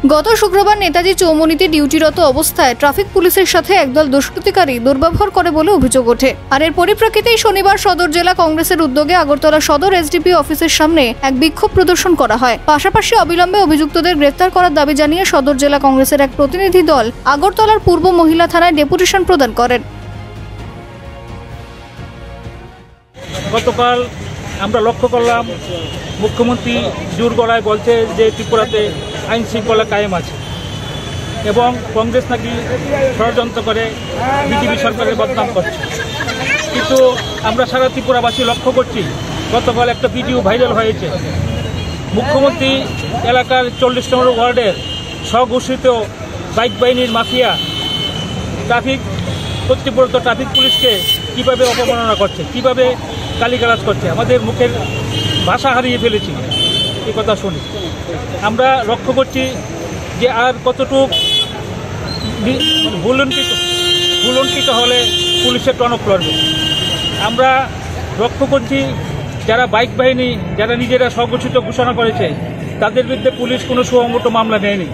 গত শুক্রবার নেতাজি চৌমুহনীতে ডিউটিরত অবস্থায় ট্রাফিক পুলিশের সাথে একদল দুষ্কৃতিকারী দুর্ব্যবহার করে বলে অভিযোগ ওঠে। আর এর পরিপ্রেক্ষিতেই শনিবার সদর জেলা কংগ্রেসের উদ্যোগে আগরতলা সদর এসডিপি অফিসের সামনে এক বিক্ষোভ প্রদর্শন করা হয়। পাশাপাশি অবিলম্বে অভিযুক্তদের গ্রেফতার করার দাবি জানিয়ে সদর জেলা কংগ্রেসের এক প্রতিনিধি দল আগরতলার পূর্ব মহিলা থানায় ডেপুটেশন প্রদান করেন। গতকাল আমরা লক্ষ্য করলাম মুখ্যমন্ত্রী জোর গলায় বলছে যে ত্রিপুরাতে আইন শৃঙ্খলা কায়েম আছে এবং কংগ্রেস নাকি ষড়যন্ত্র করে বিজেপি সরকারের বদনাম করছে। কিন্তু আমরা সারা ত্রিপুরাবাসী লক্ষ্য করছি, গতকাল একটা ভিডিও ভাইরাল হয়েছে। মুখ্যমন্ত্রী এলাকার 40 নম্বর ওয়ার্ডের স্বঘোষিত বাইক বাহিনীর মাফিয়া কর্তৃপক্ষ ট্রাফিক পুলিশকে কীভাবে অপমাননা করছে, কীভাবে গালিগালাজ করছে। আমাদের মুখের ভাষা হারিয়ে ফেলেছি এই কথা শুনি। আমরা লক্ষ্য করছি যে আর কতটুকু ভুলণ্ঠিত হলে পুলিশের টনক লড়বে। আমরা লক্ষ্য করছি যারা বাইক বাহিনী, যারা নিজেরা স্বঘোষিত ঘোষণা করেছে, তাদের বিরুদ্ধে পুলিশ কোনো সুমোটো মামলা নেয়নি।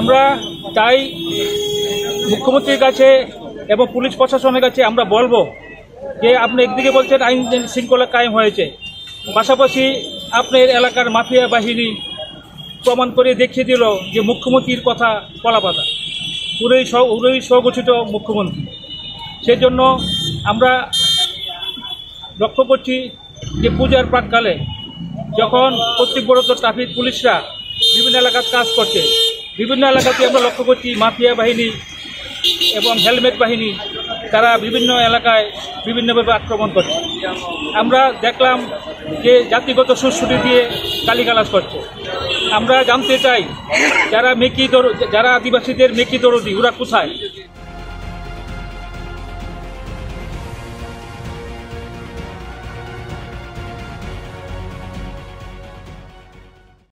আমরা তাই মুখ্যমন্ত্রীর কাছে এবং পুলিশ প্রশাসনের কাছে আমরা বলবো যে আপনি একদিকে বলছেন আইন শৃঙ্খলা কায়েম হয়েছে, পাশাপাশি আপনার এলাকার মাফিয়া বাহিনী প্রমাণ করে দেখিয়ে দিল যে মুখ্যমন্ত্রীর কথা কলাপাতা, পুরোই স্বঘোষিত মুখ্যমন্ত্রী। সেজন্য আমরা লক্ষ্য করছি যে পূজার প্রাককালে যখন কর্তৃপক্ষ ট্রাফিক পুলিশরা বিভিন্ন এলাকার কাজ করছে, বিভিন্ন এলাকাতে আমরা লক্ষ্য করছি মাফিয়া বাহিনী এবং হেলমেট বাহিনী তারা বিভিন্ন এলাকায় বিভিন্নভাবে আক্রমণ করছে। আমরা দেখলাম যে জাতিগত সুশ্রুতি দিয়ে গালিগালাজ করছে। আমরা জানতে চাই যারা আদিবাসীদের মেকি দরদি ওরা কোথায়?